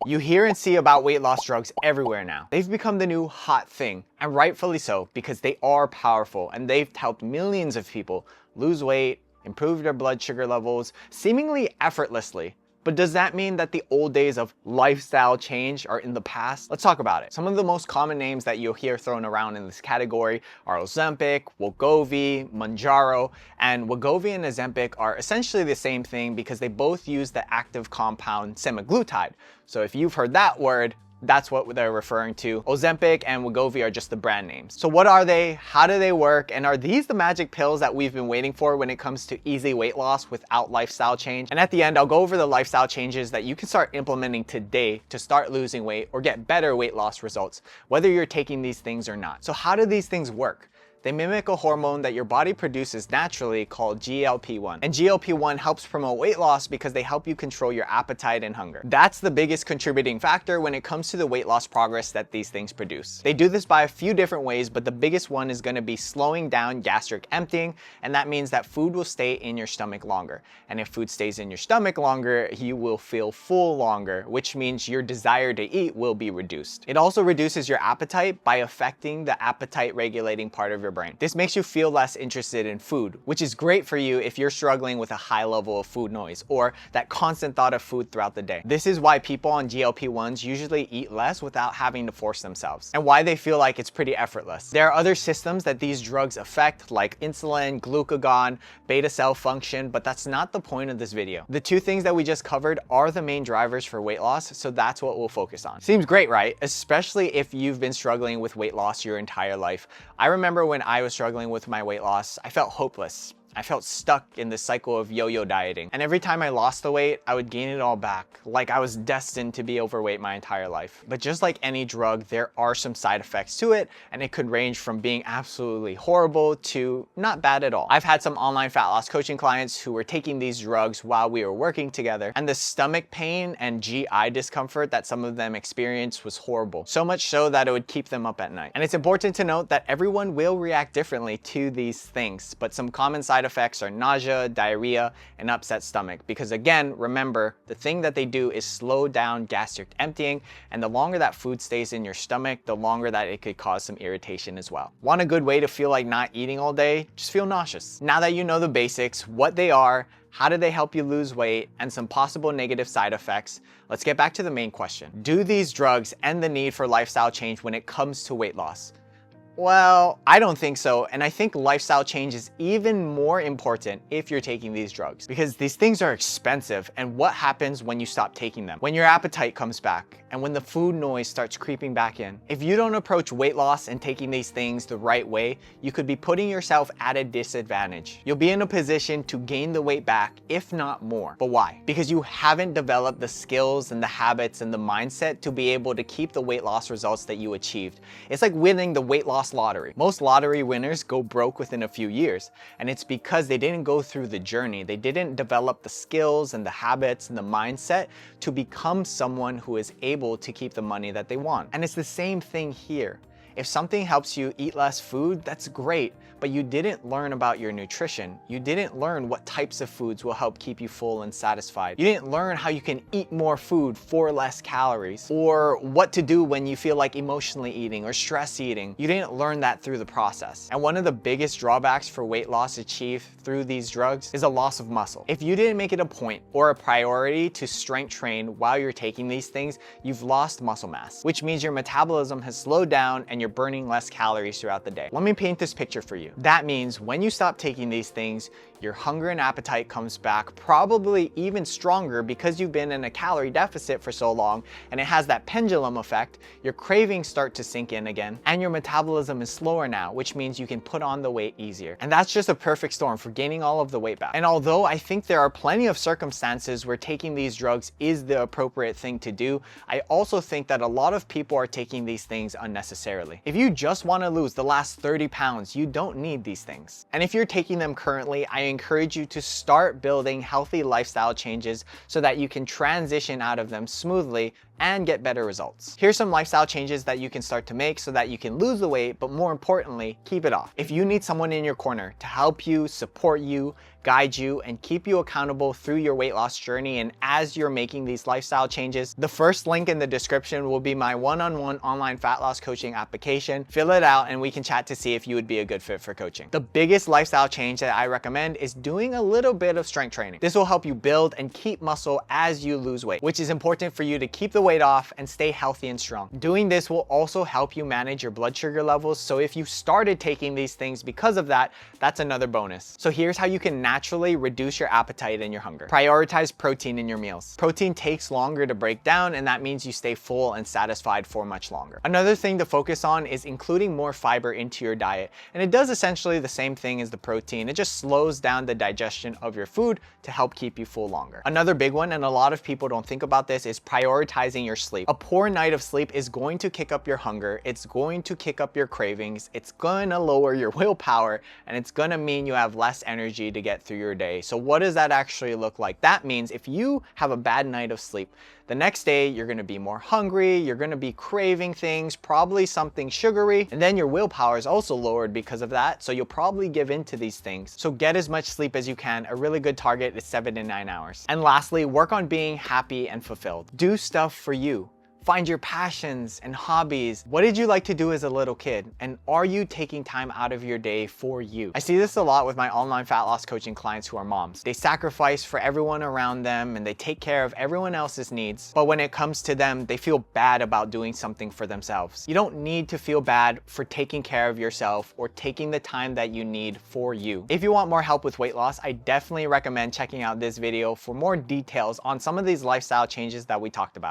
You hear and see about weight loss drugs everywhere now. They've become the new hot thing, and rightfully so, because they are powerful and they've helped millions of people lose weight, improve their blood sugar levels, seemingly effortlessly. But does that mean that the old days of lifestyle change are in the past? Let's talk about it. Some of the most common names that you'll hear thrown around in this category are Ozempic, Wegovy, Mounjro, and Wegovy and Ozempic are essentially the same thing because they both use the active compound semaglutide. So if you've heard that word, that's what they're referring to. Ozempic and Wegovy are just the brand names. So what are they? How do they work? And are these the magic pills that we've been waiting for when it comes to easy weight loss without lifestyle change? And at the end, I'll go over the lifestyle changes that you can start implementing today to start losing weight or get better weight loss results, whether you're taking these things or not. So how do these things work? They mimic a hormone that your body produces naturally called GLP-1. And GLP-1 helps promote weight loss because they help you control your appetite and hunger. That's the biggest contributing factor when it comes to the weight loss progress that these things produce. They do this by a few different ways, but the biggest one is going to be slowing down gastric emptying, and that means that food will stay in your stomach longer. And if food stays in your stomach longer, you will feel full longer, which means your desire to eat will be reduced. It also reduces your appetite by affecting the appetite regulating part of your brain. This makes you feel less interested in food, which is great for you if you're struggling with a high level of food noise or that constant thought of food throughout the day. This is why people on GLP-1s usually eat less without having to force themselves, and why they feel like it's pretty effortless. There are other systems that these drugs affect, like insulin, glucagon, beta cell function, but that's not the point of this video. The two things that we just covered are the main drivers for weight loss, so that's what we'll focus on. Seems great, right? Especially if you've been struggling with weight loss your entire life. I remember when I was struggling with my weight loss, I felt hopeless. I felt stuck in this cycle of yo-yo dieting. And every time I lost the weight, I would gain it all back, like I was destined to be overweight my entire life. But just like any drug, there are some side effects to it, and it could range from being absolutely horrible to not bad at all. I've had some online fat loss coaching clients who were taking these drugs while we were working together, and the stomach pain and GI discomfort that some of them experienced was horrible. So much so that it would keep them up at night. And it's important to note that everyone will react differently to these things, but some common side effects are nausea, diarrhea, and upset stomach. Because again, remember, the thing that they do is slow down gastric emptying, and the longer that food stays in your stomach, the longer that it could cause some irritation as well. Want a good way to feel like not eating all day? Just feel nauseous. Now that you know the basics, what they are, how do they help you lose weight, and some possible negative side effects, let's get back to the main question. Do these drugs end the need for lifestyle change when it comes to weight loss? Well, I don't think so, and I think lifestyle change is even more important if you're taking these drugs, because these things are expensive, and what happens when you stop taking them? When your appetite comes back, and when the food noise starts creeping back in. If you don't approach weight loss and taking these things the right way, you could be putting yourself at a disadvantage. You'll be in a position to gain the weight back, if not more. But why? Because you haven't developed the skills and the habits and the mindset to be able to keep the weight loss results that you achieved. It's like winning the weight loss lottery. Most lottery winners go broke within a few years, and it's because they didn't go through the journey. They didn't develop the skills and the habits and the mindset to become someone who is able to keep the money that they want. And it's the same thing here. If something helps you eat less food, that's great, but you didn't learn about your nutrition. You didn't learn what types of foods will help keep you full and satisfied. You didn't learn how you can eat more food for less calories, or what to do when you feel like emotionally eating or stress eating. You didn't learn that through the process. And one of the biggest drawbacks for weight loss achieved through these drugs is a loss of muscle. If you didn't make it a point or a priority to strength train while you're taking these things, you've lost muscle mass, which means your metabolism has slowed down and you're burning less calories throughout the day. Let me paint this picture for you. That means when you stop taking these things, your hunger and appetite comes back, probably even stronger because you've been in a calorie deficit for so long, and it has that pendulum effect. Your cravings start to sink in again, and your metabolism is slower now, which means you can put on the weight easier. And that's just a perfect storm for gaining all of the weight back. And although I think there are plenty of circumstances where taking these drugs is the appropriate thing to do, I also think that a lot of people are taking these things unnecessarily. If you just want to lose the last 30 pounds, you don't need these things. And if you're taking them currently, I encourage you to start building healthy lifestyle changes so that you can transition out of them smoothly and get better results. Here's some lifestyle changes that you can start to make so that you can lose the weight, but more importantly, keep it off. If you need someone in your corner to help you, support you, guide you, and keep you accountable through your weight loss journey and as you're making these lifestyle changes, the first link in the description will be my one-on-one online fat loss coaching application. Fill it out and we can chat to see if you would be a good fit for coaching. The biggest lifestyle change that I recommend is doing a little bit of strength training. This will help you build and keep muscle as you lose weight, which is important for you to keep the weight off and stay healthy and strong. Doing this will also help you manage your blood sugar levels, so if you started taking these things because of that, that's another bonus. So here's how you can naturally reduce your appetite and your hunger. Prioritize protein in your meals. Protein takes longer to break down, and that means you stay full and satisfied for much longer. Another thing to focus on is including more fiber into your diet, and it does essentially the same thing as the protein. It just slows down the digestion of your food to help keep you full longer. Another big one, and a lot of people don't think about this, is prioritizing your sleep. A poor night of sleep is going to kick up your hunger, it's going to kick up your cravings, it's going to lower your willpower, and it's going to mean you have less energy to get through your day. So what does that actually look like? That means if you have a bad night of sleep, the next day you're going to be more hungry, you're going to be craving things, probably something sugary, and then your willpower is also lowered because of that, so you'll probably give in to these things. So get as much sleep as you can. A really good target is 7 to 9 hours. And lastly, work on being happy and fulfilled. Do stuff for you. Find your passions and hobbies. What did you like to do as a little kid? And are you taking time out of your day for you? I see this a lot with my online fat loss coaching clients who are moms. They sacrifice for everyone around them and they take care of everyone else's needs. But when it comes to them, they feel bad about doing something for themselves. You don't need to feel bad for taking care of yourself or taking the time that you need for you. If you want more help with weight loss, I definitely recommend checking out this video for more details on some of these lifestyle changes that we talked about.